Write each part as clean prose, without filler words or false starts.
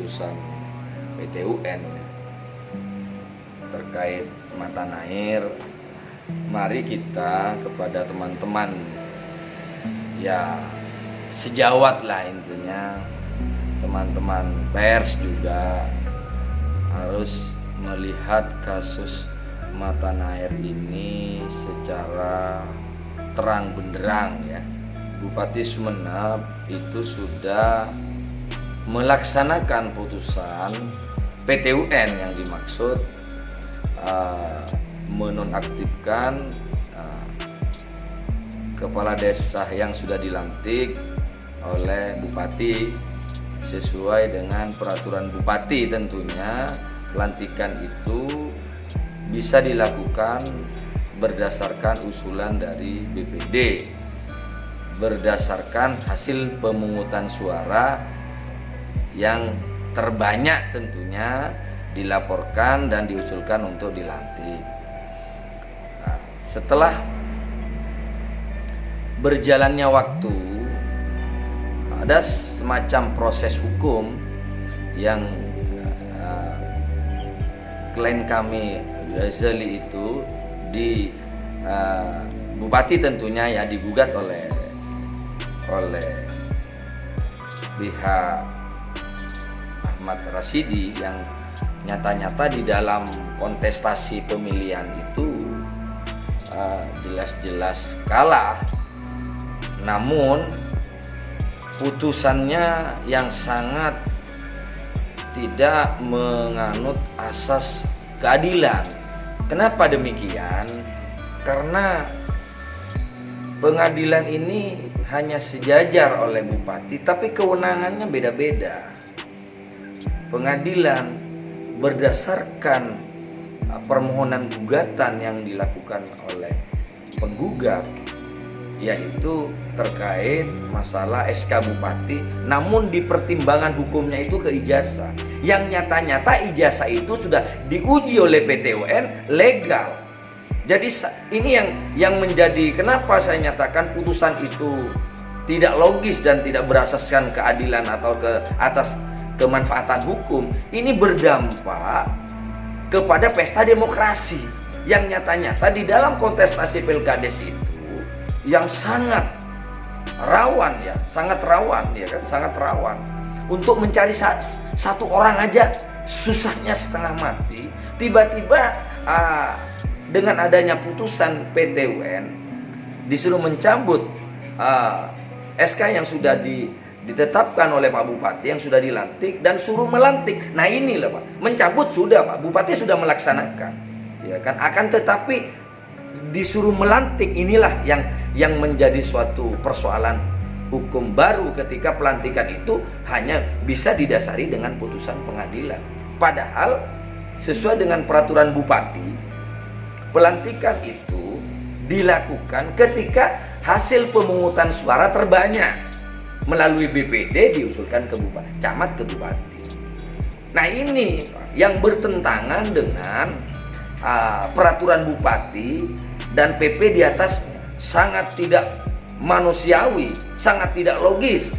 putusan PT UN terkait mata nair. Mari kita kepada teman-teman ya sejawat lah, intinya teman-teman pers juga harus melihat kasus mata nair ini secara terang benderang ya. Bupati Sumeneb itu sudah melaksanakan putusan PT UN yang dimaksud menonaktifkan kepala desa yang sudah dilantik oleh bupati sesuai dengan peraturan bupati. Tentunya pelantikan itu bisa dilakukan berdasarkan usulan dari BPD, berdasarkan hasil pemungutan suara yang terbanyak tentunya dilaporkan dan diusulkan untuk dilantik. Nah, setelah berjalannya waktu, ada semacam proses hukum yang klien kami Zali itu di bupati tentunya ya digugat oleh pihak Ahmad Rasidi yang nyata-nyata di dalam kontestasi pemilihan itu jelas-jelas kalah, namun putusannya yang sangat tidak menganut asas keadilan. Kenapa demikian? Karena pengadilan ini hanya sejajar oleh bupati, tapi kewenangannya beda-beda. Pengadilan berdasarkan permohonan gugatan yang dilakukan oleh penggugat, yaitu terkait masalah SK bupati, namun di pertimbangan hukumnya itu ke ijazah, yang nyata-nyata ijazah itu sudah diuji oleh PT UN legal. Jadi ini yang menjadi kenapa saya nyatakan putusan itu tidak logis dan tidak berasaskan keadilan atau ke atas kemanfaatan hukum. Ini berdampak kepada pesta demokrasi yang nyata-nyata di dalam kontestasi Pilkades itu yang sangat rawan ya, sangat rawan untuk mencari satu orang aja susahnya setengah mati. Tiba-tiba dengan adanya putusan PT UN disuruh mencabut SK yang sudah ditetapkan oleh Pak Bupati yang sudah dilantik dan suruh melantik. Nah inilah Pak, mencabut sudah Pak, Bupati sudah melaksanakan, ya kan. Akan tetapi disuruh melantik, inilah yang menjadi suatu persoalan hukum baru ketika pelantikan itu hanya bisa didasari dengan putusan pengadilan. Padahal sesuai dengan peraturan bupati, pelantikan itu dilakukan ketika hasil pemungutan suara terbanyak melalui BPD diusulkan ke bupati, camat ke bupati. Nah ini yang bertentangan dengan peraturan bupati dan PP di atasnya, sangat tidak manusiawi, sangat tidak logis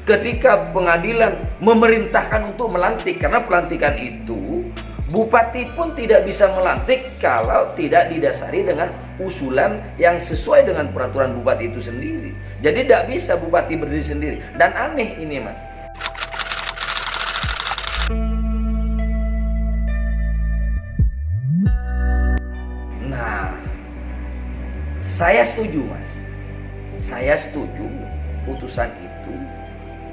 ketika pengadilan memerintahkan untuk melantik, karena pelantikan itu bupati pun tidak bisa melantik kalau tidak didasari dengan usulan yang sesuai dengan peraturan bupati itu sendiri. Jadi tidak bisa bupati berdiri sendiri. Dan aneh ini Mas. Nah, saya setuju Mas. Saya setuju putusan itu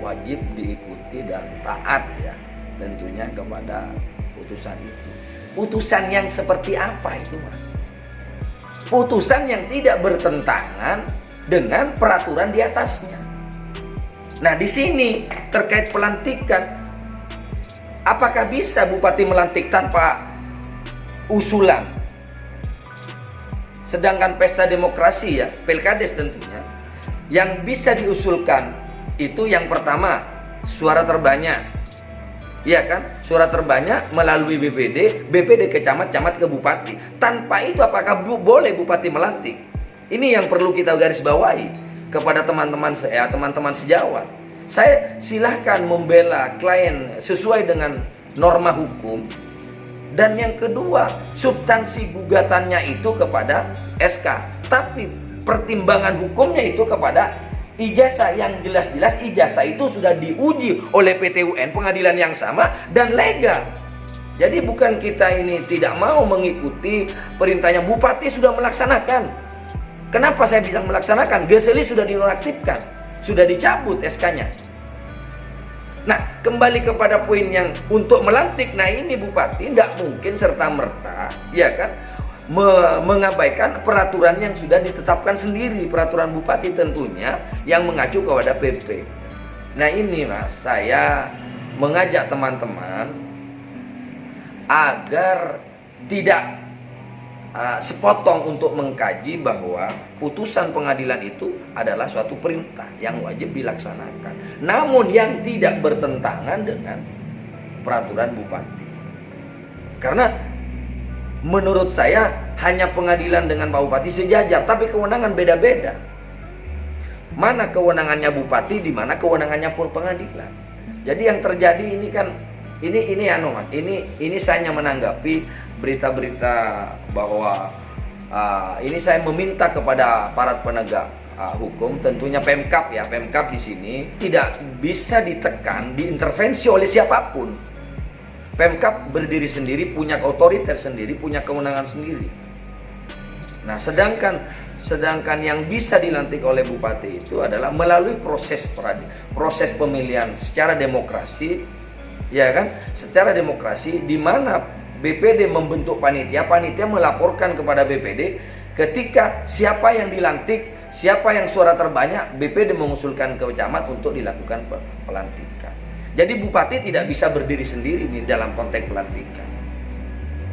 wajib diikuti dan taat ya tentunya kepada putusan itu. Putusan yang seperti apa itu Mas? Putusan yang tidak bertentangan dengan peraturan di atasnya. Nah di sini terkait pelantikan, apakah bisa bupati melantik tanpa usulan? Sedangkan pesta demokrasi ya, Pilkades tentunya, yang bisa diusulkan itu yang pertama suara terbanyak, ya kan? Suara terbanyak melalui BPD, BPD ke camat, camat ke bupati. Tanpa itu apakah boleh bupati melantik? Ini yang perlu kita garis bawahi kepada teman-teman saya, teman-teman sejawat. Saya silahkan membela klien sesuai dengan norma hukum. Dan yang kedua, substansi gugatannya itu kepada SK, tapi pertimbangan hukumnya itu kepada ijazah. Yang jelas-jelas ijazah itu sudah diuji oleh PT UN, pengadilan yang sama, dan legal. Jadi bukan kita ini tidak mau mengikuti perintahnya. Bupati sudah melaksanakan. Kenapa saya bilang melaksanakan? Geselis sudah dinonaktifkan, sudah dicabut SK-nya. Nah, kembali kepada poin yang untuk melantik. Nah, ini bupati tidak mungkin serta-merta, ya kan, mengabaikan peraturan yang sudah ditetapkan sendiri. Peraturan bupati tentunya yang mengacu kepada PP. Nah, ini Mas, saya mengajak teman-teman agar tidak sepotong untuk mengkaji bahwa putusan pengadilan itu adalah suatu perintah yang wajib dilaksanakan, namun yang tidak bertentangan dengan peraturan bupati. Karena menurut saya hanya pengadilan dengan Pak Bupati sejajar, tapi kewenangan beda-beda. Mana kewenangannya bupati, di mana kewenangannya pun pengadilan. Jadi yang terjadi ini kan ini saya hanya menanggapi berita-berita bahwa ini saya meminta kepada aparat penegak hukum, tentunya Pemkab ya, Pemkab di sini tidak bisa ditekan, diintervensi oleh siapapun. Pemkab berdiri sendiri, punya otoriter sendiri, punya kewenangan sendiri. Nah, sedangkan yang bisa dilantik oleh bupati itu adalah melalui proses pemilihan secara demokrasi. Ya kan, secara demokrasi, di mana BPD membentuk panitia, panitia melaporkan kepada BPD ketika siapa yang dilantik, siapa yang suara terbanyak, BPD mengusulkan ke camat untuk dilakukan pelantikan. Jadi bupati tidak bisa berdiri sendiri nih dalam konteks pelantikan.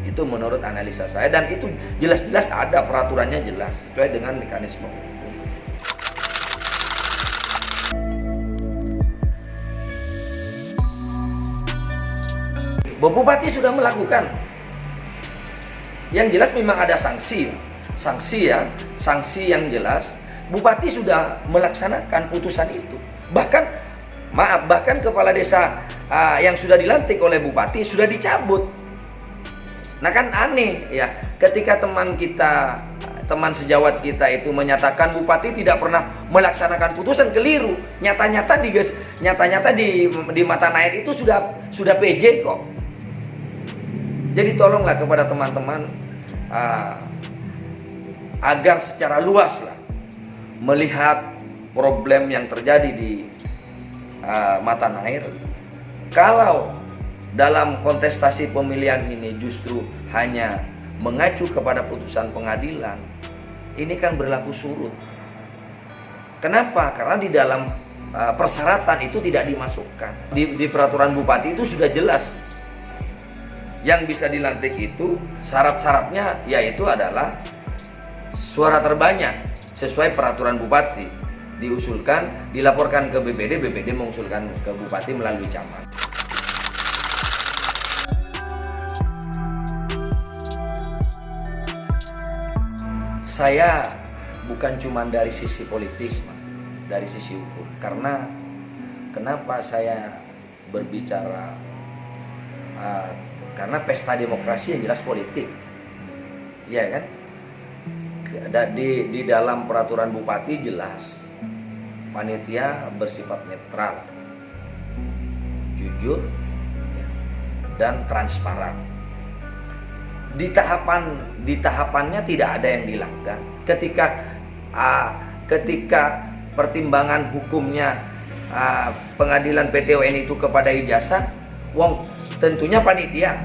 Itu menurut analisa saya, dan itu jelas-jelas ada peraturannya, jelas sesuai dengan mekanisme hukum. Bupati sudah melakukan. Yang jelas memang ada sanksi yang jelas. Bupati sudah melaksanakan putusan itu. Bahkan kepala desa yang sudah dilantik oleh bupati sudah dicabut. Nah kan aneh ya, ketika teman sejawat kita itu menyatakan bupati tidak pernah melaksanakan putusan, keliru. Nyata-nyata di mata Nair itu sudah PJ kok. Jadi tolonglah kepada teman-teman agar secara luas lah melihat problem yang terjadi di mata Nair. Kalau dalam kontestasi pemilihan ini justru hanya mengacu kepada putusan pengadilan, ini kan berlaku surut. Kenapa? Karena di dalam persyaratan itu tidak dimasukkan. Di peraturan bupati itu sudah jelas. Yang bisa dilantik itu syarat-syaratnya yaitu adalah suara terbanyak sesuai peraturan bupati, diusulkan, dilaporkan ke BPD, BPD mengusulkan ke bupati melalui camat. Saya bukan cuma dari sisi politis, dari sisi hukum. Karena kenapa saya berbicara? Karena pesta demokrasi yang jelas politik, ya kan? Di dalam peraturan bupati jelas panitia bersifat netral, jujur, dan transparan. Di tahapannya tidak ada yang dilanggar. Ketika pertimbangan hukumnya pengadilan PT UN itu kepada ijazah, tentunya panitia.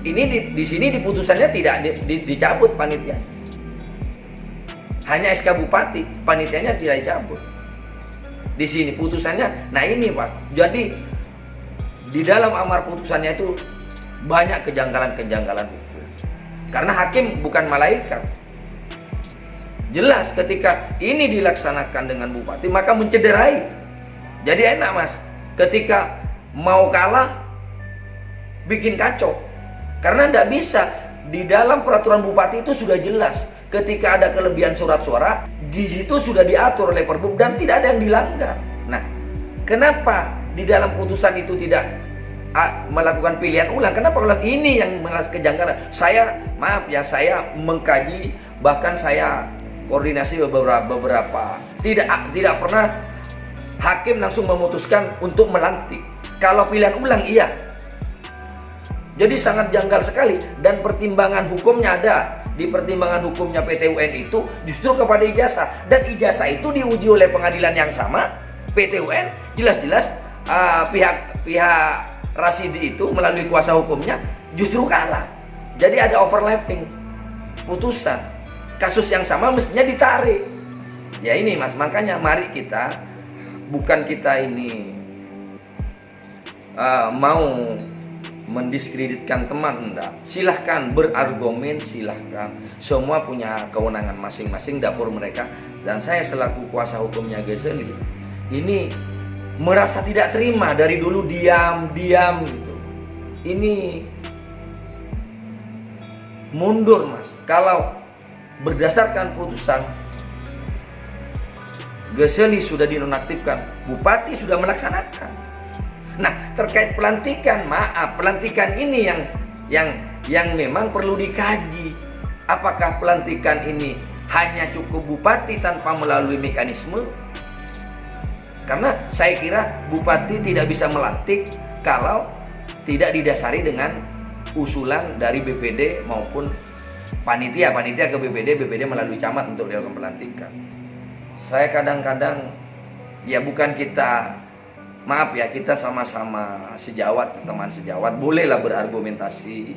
Ini di sini di putusannya tidak dicabut panitia. Hanya SK bupati, panitianya tidak dicabut. Di sini putusannya. Nah ini Pak. Jadi di dalam amar putusannya itu banyak kejanggalan-kejanggalan hukum. Karena hakim bukan malaikat. Jelas ketika ini dilaksanakan dengan bupati maka mencederai. Jadi enak Mas. Ketika mau kalah bikin kacau, karena tidak bisa. Di dalam peraturan bupati itu sudah jelas ketika ada kelebihan surat suara, di situ sudah diatur oleh Perbub dan tidak ada yang dilanggar. Nah, Kenapa di dalam putusan itu tidak melakukan pilihan ulang? Kenapa ulang? Ini yang kejanggalan. Saya maaf ya, saya mengkaji, bahkan saya koordinasi beberapa. Tidak pernah hakim langsung memutuskan untuk melantik. Kalau pilihan ulang iya. Jadi sangat janggal sekali, dan pertimbangan hukumnya ada. Di pertimbangan hukumnya PT UN itu justru kepada ijazah, dan ijazah itu diuji oleh pengadilan yang sama. PT UN jelas-jelas pihak Rasidi itu melalui kuasa hukumnya justru kalah. Jadi ada overlapping putusan. Kasus yang sama mestinya ditarik. Ya ini Mas, makanya mari kita, bukan kita ini mau mendiskreditkan teman, enggak. Silahkan berargumen, silahkan. Semua punya kewenangan masing-masing, dapur mereka. Dan saya selaku kuasa hukumnya Ghazali ini merasa tidak terima, dari dulu diam gitu. Ini mundur Mas. Kalau berdasarkan putusan Ghazali sudah dinonaktifkan, bupati sudah melaksanakan. Nah, terkait pelantikan, maaf, pelantikan ini yang memang perlu dikaji. Apakah pelantikan ini hanya cukup bupati tanpa melalui mekanisme? Karena saya kira bupati tidak bisa melantik kalau tidak didasari dengan usulan dari BPD maupun panitia ke BPD melalui camat untuk dilakukan pelantikan. Saya kadang-kadang, ya bukan kita, maaf ya, kita sama-sama sejawat, teman sejawat, bolehlah berargumentasi.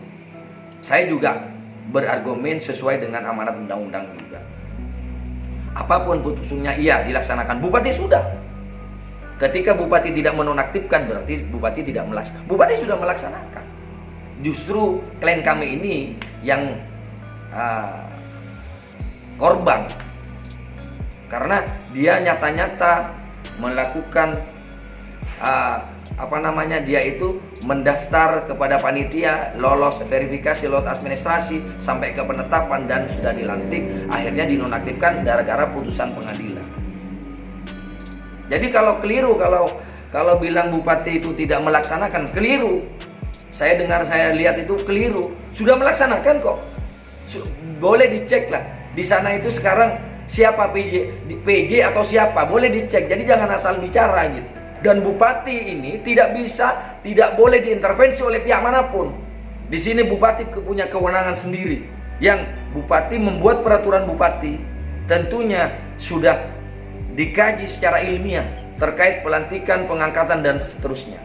Saya juga berargumen sesuai dengan amanat undang-undang juga. Apapun putusannya, iya dilaksanakan. Bupati sudah. Ketika bupati tidak menonaktifkan, berarti bupati tidak melaksanakan. Bupati sudah melaksanakan. Justru klien kami ini yang korban, karena dia nyata-nyata melakukan dia itu mendaftar kepada panitia, lolos verifikasi, lolos administrasi sampai ke penetapan dan sudah dilantik, akhirnya dinonaktifkan gara-gara putusan pengadilan. Jadi kalau keliru, kalau bilang bupati itu tidak melaksanakan, keliru. Saya dengar, saya lihat itu keliru. Sudah melaksanakan kok. Boleh dicek lah. Di sana itu sekarang siapa PJ atau siapa, boleh dicek. Jadi jangan asal bicara gitu. Dan bupati ini tidak boleh diintervensi oleh pihak manapun. Di sini bupati punya kewenangan sendiri. Yang bupati membuat peraturan bupati tentunya sudah dikaji secara ilmiah terkait pelantikan, pengangkatan dan seterusnya.